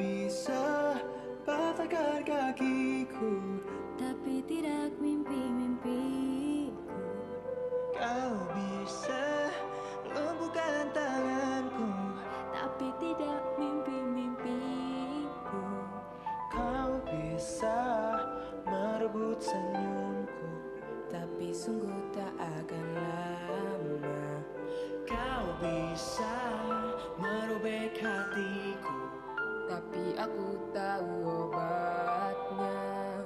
bisa patahkan kakiku, tapi tidak mimpi-mimpiku. kau bisa lumpuhkan tanganku, Tapi tidak mimpi-mimpiku. kau bisa merebut senyumku, Tapi sungguh tak akan lama. kau bisa merobek hatiku, Tapi aku tahu obatnya.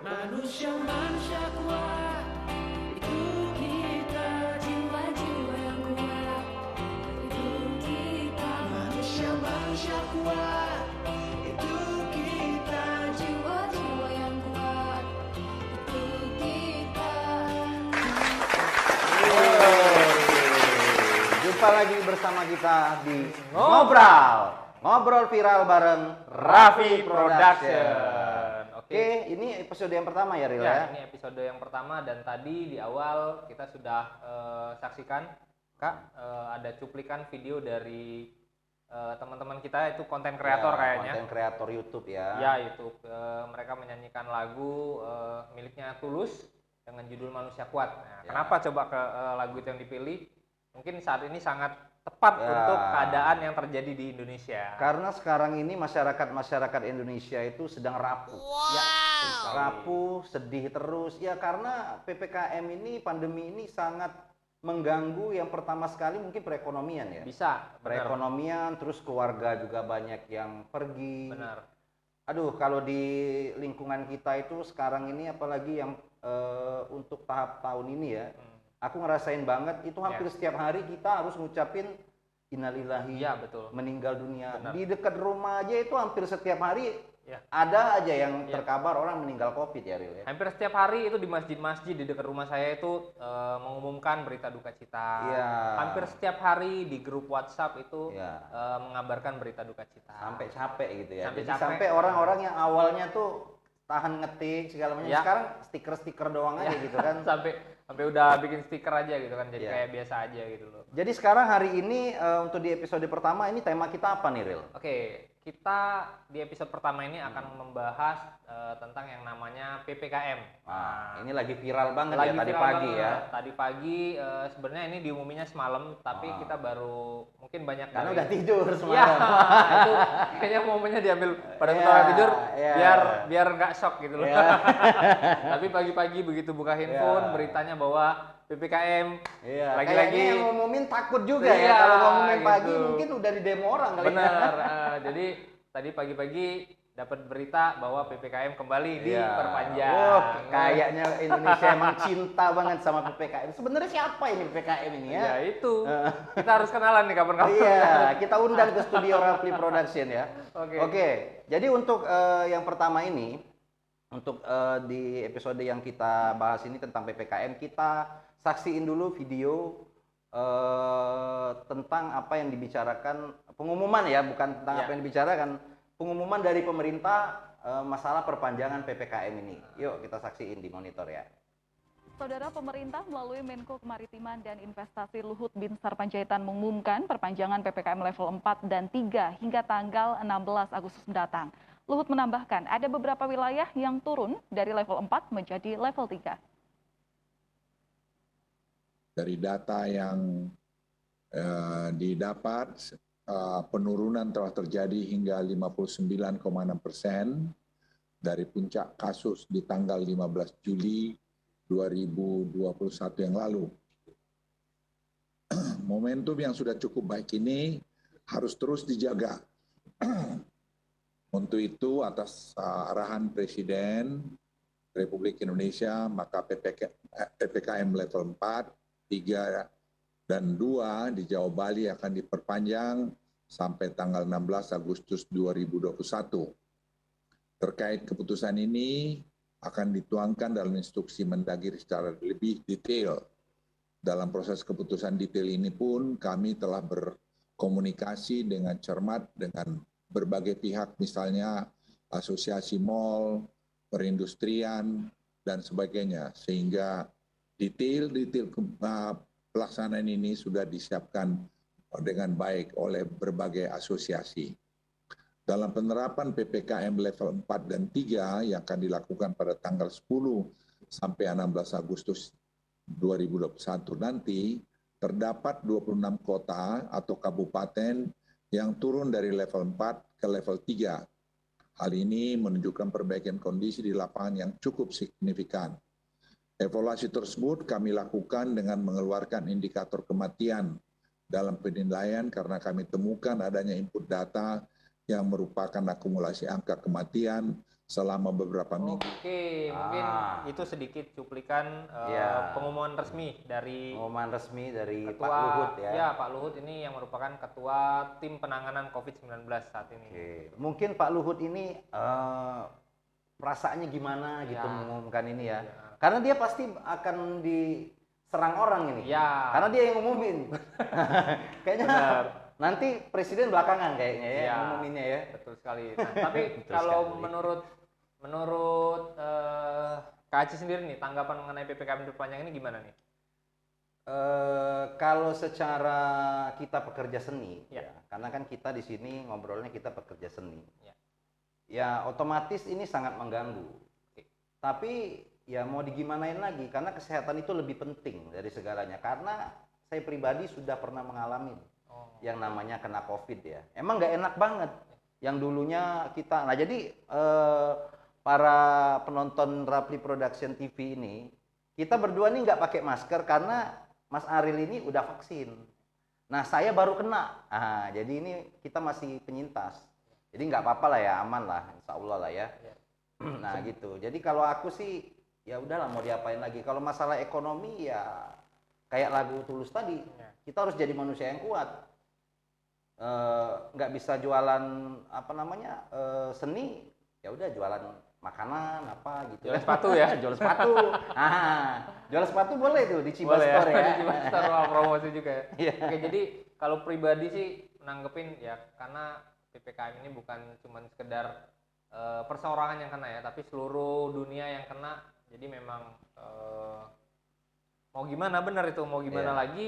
manusia kuat, itu kita. Jiwa-jiwa yang kuat, itu kita. Manusia kuat, itu kita. Jiwa-jiwa yang kuat, itu kita. Jumpa lagi bersama kita di Ngobrol Viral bareng Raffi Production. Oke, ini episode yang pertama ya, Ril ya? Ini episode yang pertama dan tadi di awal kita sudah saksikan, Kak, ada cuplikan video dari teman-teman kita itu konten kreator Ya, kayaknya. konten kreator YouTube ya. Ya, YouTube. Mereka menyanyikan lagu miliknya Tulus dengan judul Manusia Kuat. Nah, Ya. Kenapa coba ke lagu itu yang dipilih? Mungkin saat ini sangat tepat Ya. untuk keadaan yang terjadi di Indonesia. Karena sekarang ini masyarakat Indonesia itu sedang rapuh. Ya, Rapuh, sedih terus. Ya karena PPKM ini, pandemi ini sangat mengganggu yang pertama sekali mungkin perekonomian ya. bisa, benar. Perekonomian, terus keluarga juga banyak yang pergi. Benar. Aduh, kalau di lingkungan kita itu sekarang ini apalagi yang untuk tahap tahun ini ya, aku ngerasain banget itu hampir setiap hari kita harus ngucapin innalillahi, Iya, betul. meninggal dunia. Benar. Di dekat rumah aja itu hampir setiap hari Ya. ada aja yang terkabar orang meninggal COVID ya, Ril ya. Hampir setiap hari itu di masjid-masjid di dekat rumah saya itu mengumumkan berita duka cita. Iya. Hampir setiap hari di grup WhatsApp itu Iya. mengabarkan berita duka cita. Sampai capek gitu ya. Sampai Jadi capek. sampai orang-orang yang awalnya tuh tahan ngetik segala macam, Ya. sekarang stiker-stiker doang aja gitu kan. sampai udah bikin stiker aja gitu kan, jadi Iya. kayak biasa aja gitu loh. Jadi sekarang hari ini untuk di episode pertama ini tema kita apa nih, Ril? Oke, kita di episode pertama ini akan membahas tentang yang namanya PPKM. Nah, ini lagi viral banget Lagi ya tadi viral pagi banget. ya. Tadi pagi sebenarnya ini diumuminya semalam, tapi kita baru mungkin banyak Karena dari- udah tidur Iya, semalam. itu kayaknya momennya diambil pada Iya, setelah tidur iya. biar nggak shock gitu loh. Iya. Tapi pagi-pagi begitu buka handphone Iya. beritanya bahwa PPKM Iya, lagi-lagi kayaknya yang ngumumin takut juga Iya, ya. Kalau ngumumin pagi gitu. mungkin udah di demo orang kali. benar. Jadi tadi pagi-pagi dapat berita bahwa PPKM kembali Iya. diperpanjang. Oh, kayaknya Indonesia emang cinta banget sama PPKM. Sebenarnya siapa ini PPKM ini ya? Ya itu. Kita harus kenalan nih kapan-kapan. Iya, kita undang ke studio Raffi Production ya. Oke. Oke, jadi untuk yang pertama ini, untuk di episode yang kita bahas ini tentang PPKM, kita saksiin dulu video tentang apa yang dibicarakan, pengumuman ya, bukan tentang Ya. apa yang dibicarakan, pengumuman dari pemerintah masalah perpanjangan PPKM ini. Yuk kita saksiin di monitor ya. Saudara, pemerintah melalui Menko Kemaritiman dan Investasi Luhut Binsar Panjaitan mengumumkan perpanjangan PPKM level 4 dan 3 hingga tanggal 16 Agustus mendatang. Luhut menambahkan ada beberapa wilayah yang turun dari level 4 menjadi level 3. Dari data yang didapat, penurunan telah terjadi hingga 59,6% dari puncak kasus di tanggal 15 Juli 2021 yang lalu. Momentum yang sudah cukup baik ini harus terus dijaga. Untuk itu, atas arahan Presiden Republik Indonesia, maka PPKM level 4, 3, dan 2 di Jawa Bali akan diperpanjang sampai tanggal 16 Agustus 2021. Terkait keputusan ini akan dituangkan dalam instruksi Mendagri secara lebih detail. Dalam proses keputusan detail ini pun kami telah berkomunikasi dengan cermat dengan berbagai pihak, misalnya asosiasi mal, perindustrian, dan sebagainya, sehingga detail-detail pelaksanaan ini sudah disiapkan dengan baik oleh berbagai asosiasi. Dalam penerapan PPKM level 4 dan 3 yang akan dilakukan pada tanggal 10 sampai 16 Agustus 2021 nanti, terdapat 26 kota atau kabupaten yang turun dari level 4 ke level 3. Hal ini menunjukkan perbaikan kondisi di lapangan yang cukup signifikan. Evaluasi tersebut kami lakukan dengan mengeluarkan indikator kematian dalam penilaian karena kami temukan adanya input data yang merupakan akumulasi angka kematian selama beberapa minggu. Oke, mungkin itu sedikit cuplikan Ya. pengumuman resmi dari Pengumuman resmi dari Ketua, Pak Luhut ya. Ya, Pak Luhut ini yang merupakan Ketua Tim Penanganan COVID-19 saat ini. Oke. Mungkin Pak Luhut ini perasaannya gimana gitu Ya. mengumumkan ini ya. Ya. Karena dia pasti akan diserang orang ini. Ya. Karena dia yang ngumumin. Kayaknya Benar. nanti presiden belakangan kayaknya ya Ya. ngumuminnya ya. Betul sekali. Nah, tapi Betul kalau sekali. menurut Kak Aci sendiri nih, tanggapan mengenai PPKM diperpanjang ini gimana nih? Kalau secara kita pekerja seni, Ya. ya, karena kan kita di sini ngobrolnya kita pekerja seni, Ya. ya otomatis ini sangat mengganggu. Oke. Tapi ya mau digimanain lagi, karena kesehatan itu lebih penting dari segalanya. Karena saya pribadi sudah pernah mengalami Oh. yang namanya kena COVID ya. Emang nggak enak banget. Yang dulunya kita, nah jadi para penonton Rapli Production TV ini, kita berdua nih nggak pakai masker karena Mas Aril ini udah vaksin. Nah saya baru kena, jadi ini kita masih penyintas. Jadi nggak apa-apa lah ya, aman lah, insya Allah lah ya. Ya. Nah gitu. Jadi kalau aku sih, ya udahlah mau diapain lagi. Kalau masalah ekonomi ya kayak lagu Tulus tadi, Ya. kita harus jadi manusia yang kuat. Nggak bisa jualan apa namanya seni, ya udah jualan makanan apa gitu. Jualan sepatu ya? Jual sepatu. Jual sepatu boleh tuh di Ciba Boleh Store ya. di Ciba Store, ruang promosi juga ya. Iya. Oke, jadi kalau pribadi sih nanggepin ya, karena PPKM ini bukan cuma sekedar perseorangan yang kena ya, tapi seluruh dunia yang kena. Jadi memang mau gimana, benar itu, mau gimana Iya. lagi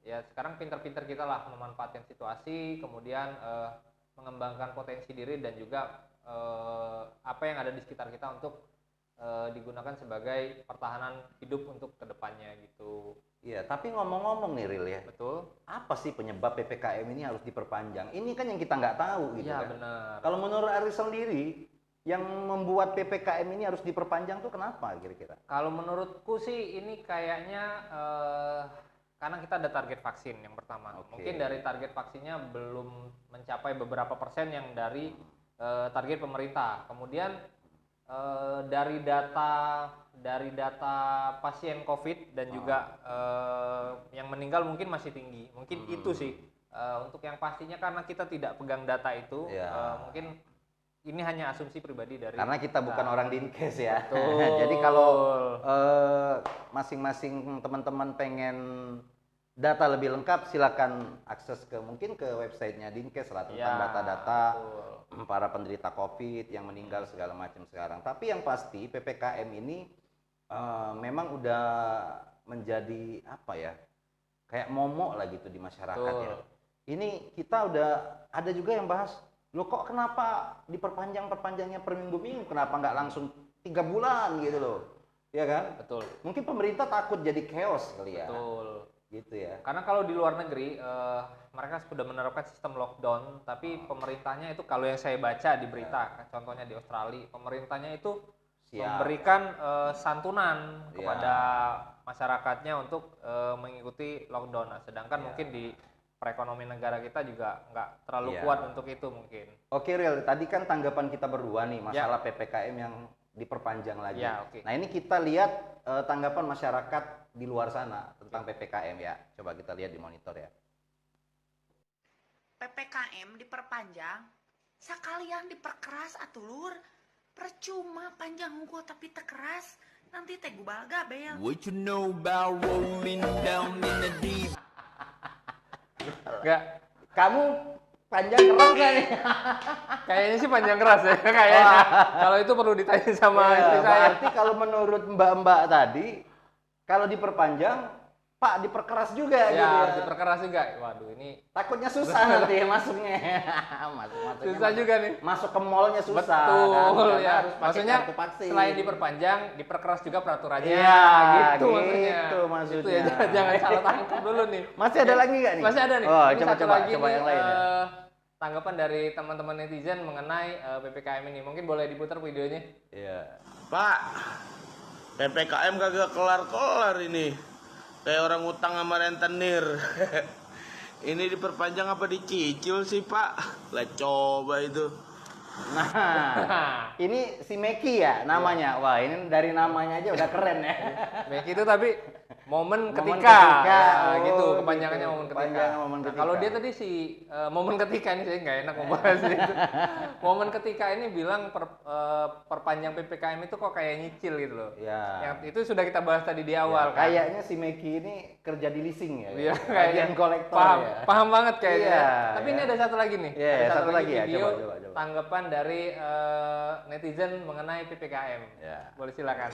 ya, sekarang pinter-pinter kita lah memanfaatkan situasi, kemudian mengembangkan potensi diri dan juga apa yang ada di sekitar kita untuk digunakan sebagai pertahanan hidup untuk kedepannya gitu. Iya, tapi ngomong-ngomong nih Ril ya, Betul? apa sih penyebab PPKM ini harus diperpanjang? Ini kan yang kita nggak tahu gitu Iya, kan. benar. Kalau menurut Aril sendiri, yang membuat PPKM ini harus diperpanjang tuh kenapa kira-kira? Kalau menurutku sih ini kayaknya karena kita ada target vaksin yang pertama. Oke. Mungkin dari target vaksinnya belum mencapai beberapa persen yang dari target pemerintah. Kemudian dari data pasien COVID dan juga yang meninggal mungkin masih tinggi. Mungkin itu sih untuk yang pastinya, karena kita tidak pegang data itu. Ya. Mungkin ini hanya asumsi pribadi dari Karena kita bukan orang Dinkes ya. Betul. Jadi kalau masing-masing teman-teman pengen data lebih lengkap, silakan akses ke mungkin ke websitenya Dinkes lah tentang Ya, data-data betul. para penderita COVID yang meninggal segala macam sekarang. Tapi yang pasti PPKM ini memang udah menjadi apa ya, kayak momok lah gitu di masyarakat ya. Betul. Ini kita udah ada juga yang bahas, loh kok kenapa diperpanjangnya per minggu-minggu, kenapa nggak langsung 3 bulan gitu loh, ya kan? Betul. Mungkin pemerintah takut jadi chaos kali ya, Betul. gitu ya. Karena kalau di luar negeri mereka sudah menerapkan sistem lockdown, tapi pemerintahnya itu, kalau yang saya baca di berita, contohnya di Australia, pemerintahnya itu Siap. memberikan santunan Ya. kepada masyarakatnya untuk mengikuti lockdown. Nah, sedangkan Ya. mungkin di perekonomian negara kita juga nggak terlalu Ya. kuat untuk itu mungkin. Oke Ril, tadi kan tanggapan kita berdua nih masalah PPKM yang diperpanjang lagi. Ya, oke. Nah ini kita lihat tanggapan masyarakat di luar sana tentang PPKM ya. Coba kita lihat di monitor ya. PPKM diperpanjang, sekalian diperkeras atulur. Percuma panjang gua tapi tekeras, nanti teh gua gabel. What you know about rolling down in the deep? Nggak, Kamu panjang keras nggak nih? kayaknya sih panjang keras ya kayaknya. Kalau itu perlu ditanya sama Ya, istri saya. berarti kalau menurut mbak-mbak tadi, kalau diperpanjang Pak diperkeras juga gitu Ya, ya. harus diperkeras juga. Waduh, ini Takutnya susah nanti masuknya. Masuknya susah juga nih. Masuk ke mallnya susah. Betul kan? Karena ya. harus pakai Maksudnya kartu vaksin. selain diperpanjang, diperkeras juga peraturannya. Iya, gitu maksudnya. gitu maksudnya. Itu ya, jangan salah tangkap dulu nih. Masih ada lagi nggak nih? Masih ada nih. Oh, Ini coba satu coba lagi coba nih, yang lain ya. tanggapan dari teman-teman netizen mengenai PPKM ini. Mungkin boleh diputar videonya. Iya. Pak, PPKM kagak kelar-kelar ini. Kayak orang utang sama rentenir. Ini diperpanjang apa dicicil sih, Pak? Lah coba itu. Nah, ini si Meki ya namanya. Wah, ini dari namanya aja udah keren ya. Baik itu tapi momen Momen ketika, ketika. Nah, Oh, gitu kepanjangannya gitu. momen ketika. Kepanjangan momen Nah, ketika. kalau dia tadi si momen ketika ini saya nggak enak membahas itu. Momen ketika ini bilang perpanjang PPKM itu kok kayak nyicil gitu loh. Ya. Yang itu sudah kita bahas tadi di awal kan. Kayaknya si Meki ini kerja di leasing ya. Iya, Bagian kolektor paham, ya. paham banget kayaknya. Iya, Tapi iya. ini ada satu lagi nih. Iya, ada satu lagi ya. video Coba. tanggapan dari netizen mengenai PPKM. Ya. Boleh silakan.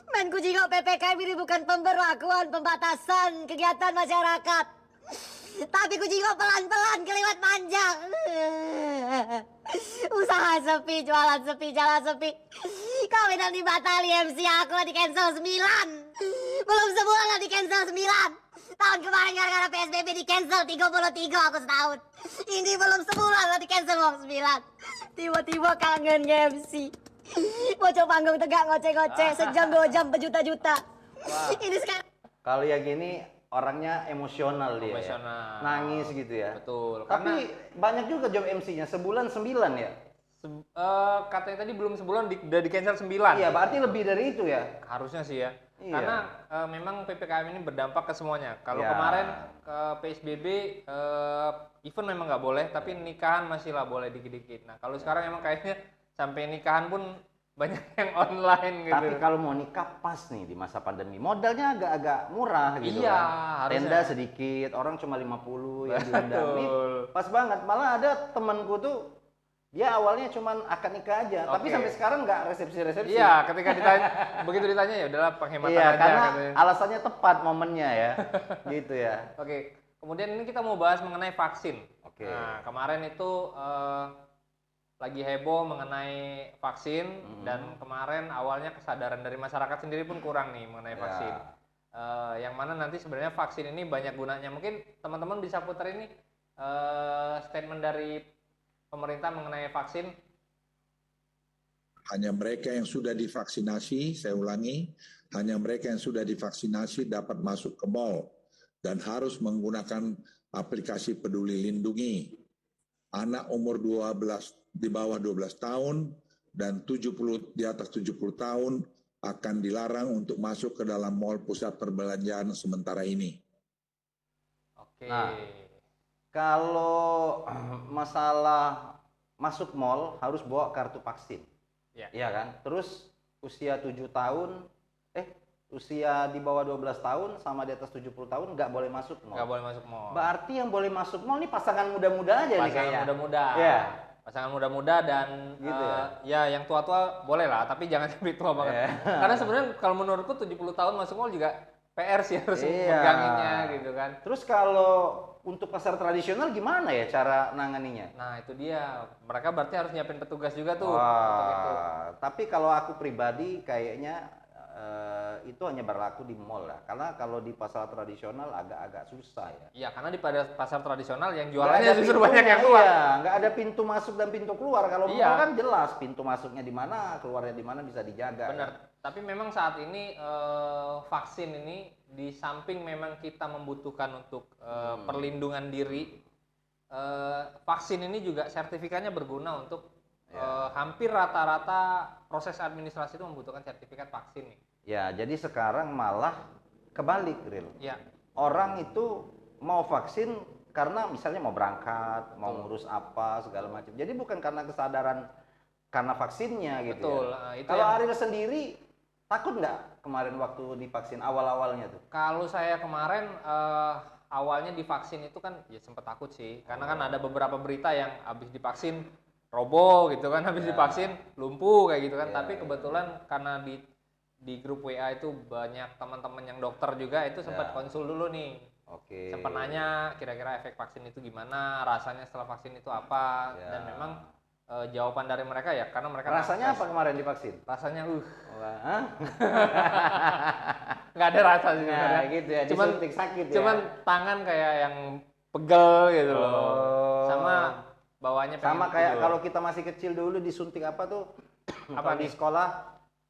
Menku jingok PPKM ini bukan pemberlakuan pembatasan kegiatan masyarakat. Tapi ku jingok pelan-pelan kelewat panjang. Usaha sepi, jualan sepi, jalan sepi. Kawinan di Batali MC aku lah di cancel 9. Belum sebulan lah di cancel 9. Tahun kemarin gara-gara PSBB di cancel 33 aku setahun. Ini belum sebulan lah di cancel 9. Tiba-tiba kangen MC. Bocor panggung tegak ngoceh-ngoceh sejam 2 jam berjuta-juta. Ini sekarang Kalau yang gini orangnya emosional dia. Emosional. Ya. Nangis gitu ya. Betul. Tapi banyak juga job MC-nya, sebulan 9 ya. Katanya tadi belum sebulan udah di cancel 9. Iya, berarti lebih dari itu ya. Harusnya sih ya. Iya. Karena memang PPKM ini berdampak ke semuanya. Kalau Ya. kemarin ke PSBB event memang nggak boleh, tapi nikahan masih lah boleh dikit-dikit. Nah kalau sekarang emang kayaknya sampai nikahan pun banyak yang online gitu. Tapi kalau mau nikah pas nih di masa pandemi, modalnya agak-agak murah gitu Iya, kan. harusnya. Tenda sedikit, orang cuma 50 yang diundang. Nih, Betul. pas banget. Malah ada temanku tuh dia awalnya cuma akad nikah aja, tapi Oke. sampai sekarang nggak resepsi-resepsi. Iya, ketika ditanya, begitu ditanya ya udahlah penghematan Iya, aja karena katanya. alasannya tepat momennya ya. Gitu ya. Oke, kemudian ini kita mau bahas mengenai vaksin. Oke. Nah, kemarin itu lagi heboh mengenai vaksin dan kemarin awalnya kesadaran dari masyarakat sendiri pun kurang nih mengenai Ya. vaksin. Yang mana nanti sebenarnya vaksin ini banyak gunanya. Mungkin teman-teman bisa putar ini statement dari pemerintah mengenai vaksin. Hanya mereka yang sudah divaksinasi, saya ulangi, hanya mereka yang sudah divaksinasi dapat masuk ke mal dan harus menggunakan aplikasi Peduli Lindungi. Anak umur 12 di bawah 12 tahun dan 70 di atas 70 tahun akan dilarang untuk masuk ke dalam mal pusat perbelanjaan sementara ini. Oke. Nah, kalau masalah masuk mall harus bawa kartu vaksin. Ya. Iya kan? Terus usia 7 tahun, usia di bawah 12 tahun sama di atas 70 tahun nggak boleh masuk mall. Nggak boleh masuk mall. Berarti yang boleh masuk mall nih pasangan muda-muda aja nih Pasangan kayaknya. muda-muda. Iya. Pasangan muda-muda dan Gitu ya yang tua-tua boleh lah, tapi jangan sampai tua banget. Iya. Karena sebenarnya kalau menurutku 70 tahun masuk mall juga PR sih harus Iya. meganginnya gitu kan. Terus kalau untuk pasar tradisional gimana ya cara nanganinya? Nah itu dia, mereka berarti harus nyiapin petugas juga tuh untuk itu. Wah, tapi kalau aku pribadi kayaknya itu hanya berlaku di mall lah. Karena kalau di pasar tradisional agak-agak susah ya. Iya, karena di pada pasar tradisional yang Nggak jualannya ada justru pintunya, banyak yang keluar. Iya, nggak ada pintu masuk dan pintu keluar. Kalau Iya. mall kan jelas pintu masuknya di mana, keluarnya di mana bisa dijaga. Benar. Tapi memang saat ini vaksin ini di samping memang kita membutuhkan untuk perlindungan diri, vaksin ini juga sertifikatnya berguna untuk hampir rata-rata proses administrasi itu membutuhkan sertifikat vaksin nih. Ya, jadi sekarang malah kebalik, Ril. Ya, Orang itu mau vaksin karena misalnya mau berangkat, mau ngurus apa segala macam. Jadi bukan karena kesadaran karena vaksinnya gitu. betul. Ya. Itu Kalau yang- Ariel sendiri takut nggak kemarin waktu divaksin awal-awalnya tuh? Kalau saya kemarin awalnya divaksin itu kan ya sempat takut sih, karena kan ada beberapa berita yang habis divaksin roboh gitu kan, habis divaksin lumpuh kayak gitu kan. Ya, Tapi kebetulan karena di grup WA itu banyak teman-teman yang dokter juga itu sempat konsul dulu nih. Oke. Sempat nanya kira-kira efek vaksin itu gimana, rasanya setelah vaksin itu apa, dan memang jawaban dari mereka ya karena mereka Rasanya apa kemarin divaksin? rasanya Wah, nggak ada rasa sih nah, sebenarnya. gitu ya, Cuman disuntik sakit ya. cuman tangan kayak yang pegel gitu loh. Oh. Sama bawahnya pengen sama kayak tidur. kalau kita masih kecil dulu disuntik apa tuh? Apa Kalau di nih? sekolah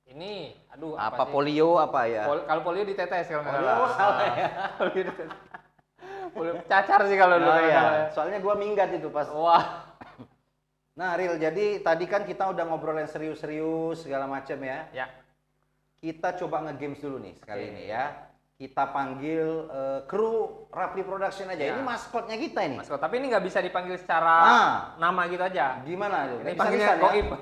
Ini aduh apa sih? polio apa ya? Kalau polio ditetes kalau nggak Polio salah ya. Polio ditetes. Polio cacar sih kalau dulu. Oh kalau nggak salah iya, soalnya gua minggat itu pas. Wah. Nah, Ril, jadi tadi kan kita udah ngobrol yang serius-serius segala macam ya. Ya. Kita coba nge-games dulu nih sekali ini ya. Kita panggil kru Rafli Production aja. Ya. Ini maskotnya kita ini. Maskot, tapi ini nggak bisa dipanggil secara nama gitu aja. Gimana tuh? Ini Bisa panggilnya lisan, Goib. ya?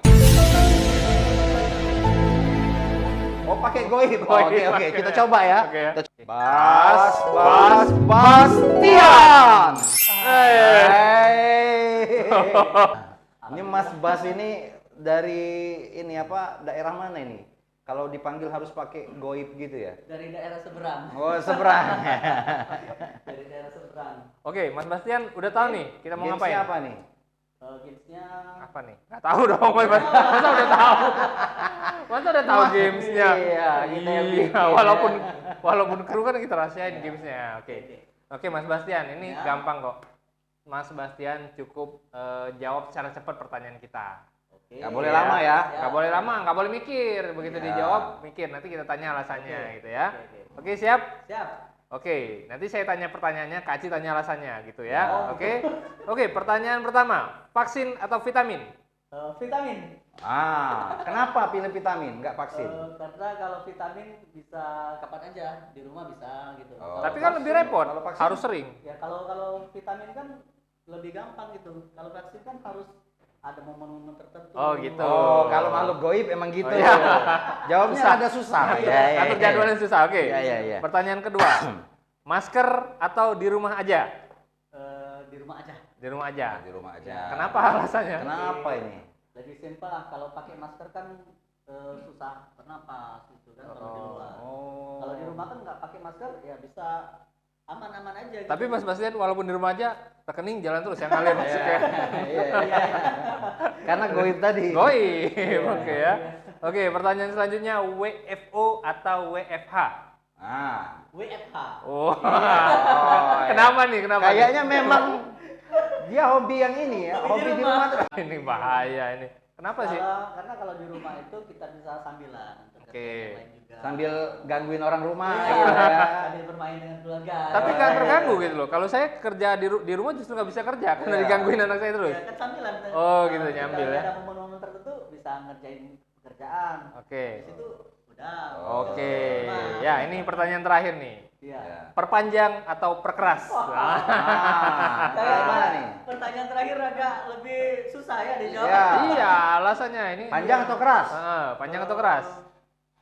Oh, pakai Goib. Oh, oke, kita coba ya. Oke ya. Bastian. Hey. Ini Mas Bas ini dari ini apa? Daerah mana ini? Kalau dipanggil harus pakai Goib gitu ya? Dari daerah seberang. Oh, seberang. Dari daerah seberang. Oke, Mas Bastian udah tahu nih kita mau ngapain? Gamesnya apa nih? Gamesnya Apa nih? Nggak tahu dong, Mas. Masa udah tahu? Masa udah tahu gamesnya? Iya, kita yang Iya, bikin. walaupun kru kan kita rahasiain gamesnya. Oke, Mas Bastian, ini gampang kok. Mas Bastian cukup jawab secara cepat pertanyaan kita. Nggak boleh lama ya. Nggak boleh lama, nggak boleh mikir. Begitu dijawab, mikir. Nanti kita tanya alasannya gitu ya. Oke, siap? siap. Oke, nanti saya tanya pertanyaannya, Kak Aci tanya alasannya gitu ya. Oke, pertanyaan pertama, vaksin atau vitamin? Vitamin. Kenapa pilih vitamin, nggak vaksin? Karena kalau vitamin bisa kapan aja, di rumah bisa gitu. Tapi kan lebih repot, kalau vaksin? harus sering. Ya kalau vitamin kan lebih gampang gitu. Kalau vaksin kan harus ada momen-momen tertentu. Oh gitu. Oh, kalau makhluk goib emang gitu. Oh, iya. Jawabnya Susah. ada susah. Atur jadwalnya susah. Oke. Iya. Pertanyaan kedua, masker atau di rumah aja? Di rumah aja. Di rumah aja. Di rumah aja. Kenapa alasannya? Kenapa ini? Lebih simpel lah. Kalau pakai masker kan susah bernapas gitu kan kalau di luar. Kalau di rumah kan nggak pakai masker ya bisa aman-aman aja. Gitu. Tapi Mas Bastian walaupun di rumah aja rekening jalan terus yang ngalir masuknya. Iya. Karena goib tadi. Goib. Oke ya. Oke, pertanyaan selanjutnya WFO atau WFH? WFH. Oh. iya. Kenapa nih? Kenapa? Kayaknya memang dia hobi yang ini ya, hobi di rumah tuh. Ini bahaya ini. Kenapa sih? Karena kalau di rumah itu kita bisa sambilan. Oke. Sambil gangguin orang rumah Iya, gitu ya. sambil bermain dengan keluarga. Tapi nggak terganggu gitu loh. Kalau saya kerja di rumah justru nggak bisa kerja karena digangguin anak saya terus. Ya, kan sambilan. Oh, gitu, Kalau nyambil kita ya. Ada momen-momen tertentu bisa ngerjain pekerjaan. Oke. Di situ udah. Oke. Ya, ini pertanyaan terakhir nih. Iya. Perpanjang atau perkeras? Kayak Gimana nih? Pertanyaan terakhir agak lebih susah ya dijawab. Iya. Iya, alasannya ini. Panjang atau keras? Panjang atau keras?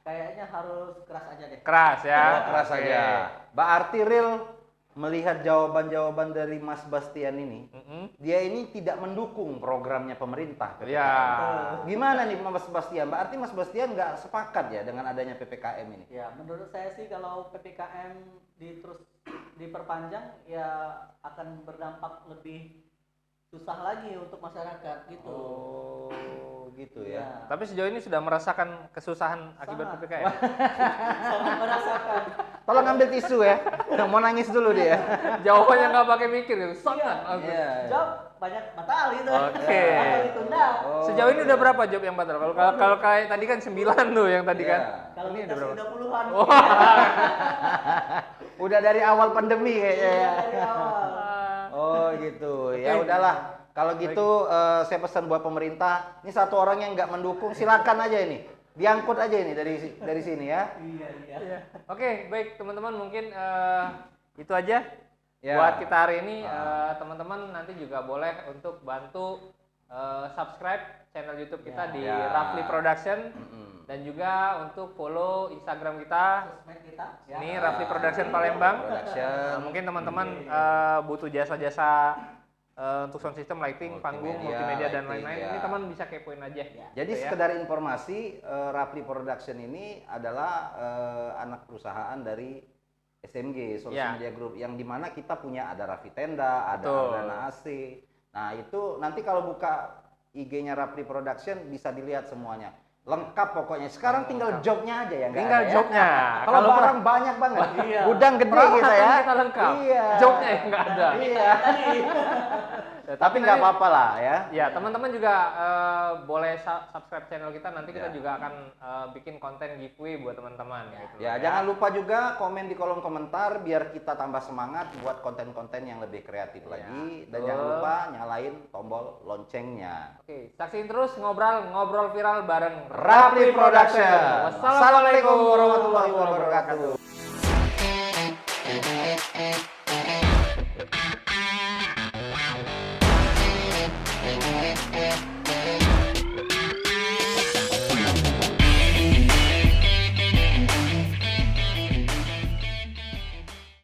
Kayaknya harus keras aja deh. Keras ya. Keras Oke. aja. Berarti Ril melihat jawaban-jawaban dari Mas Bastian ini, dia ini tidak mendukung programnya pemerintah. PPKM. Iya. Gimana nih Mas Bastian? Berarti Mas Bastian nggak sepakat ya dengan adanya PPKM ini? Ya, menurut saya sih kalau PPKM terus diperpanjang ya akan berdampak lebih susah lagi untuk masyarakat gitu. Oh, gitu ya. Tapi sejauh ini sudah merasakan kesusahan akibat PPKM. Sangat merasakan. Tolong ambil tisu ya. Mau nangis dulu dia. Jawabannya nggak pakai mikir gitu. Sangat. Iya. Job banyak batal gitu. Oke. Batal ditunda. Sejauh ini udah berapa job yang batal? Kalau kayak tadi kan 9 tuh yang tadi Iya. kan. Kalau Ini kita udah berapa? sudah puluhan. Udah dari awal pandemi kayaknya ya. Dari awal. Oh gitu. Ya udahlah. Kalau gitu saya pesan buat pemerintah, ini satu orang yang nggak mendukung silakan aja ini. Diangkut aja ini dari sini ya. Iya. Oke, baik teman-teman mungkin itu aja Ya. buat kita hari ini. Teman-teman nanti juga boleh untuk bantu subscribe channel YouTube kita di Ya. Rafli Production dan juga untuk follow Instagram kita. Sosmed kita. Ya. Ini Rafli Production Palembang. Production. Mungkin teman-teman butuh jasa-jasa untuk sound system, lighting, panggung, Multimedia, multimedia dan lighting, lain-lain. ya. Ini teman bisa kepoin aja. Jadi Gitu ya. sekedar informasi, Rapli Production ini adalah anak perusahaan dari SMG, Solusi Ya. Media Group, yang dimana kita punya ada Raffi Tenda, ada Betul. Ardana AC. Nah itu nanti kalau buka IG-nya Rapli Production bisa dilihat semuanya. Lengkap pokoknya. Sekarang tinggal jobnya aja ya. nggak Tinggal ada ya? jobnya. Kalau Kalau barang banyak banget. Iya. Gudang gede Peralatan kita ya. kita lengkap. Iya. Jobnya yang nggak ada. Iya. Ya, Tapi nggak nanti- apa-apa lah ya. Ya, teman-teman juga boleh subscribe channel kita. Nanti kita Ya. juga akan bikin konten giveaway buat teman-teman. Gitu Ya, jangan lupa juga komen di kolom komentar biar kita tambah semangat buat konten-konten yang lebih kreatif lagi. Dan betul. jangan lupa nyalain tombol loncengnya. Oke, saksiin terus ngobrol viral bareng Rapli Production. Wassalamualaikum warahmatullahi wabarakatuh. Thank you.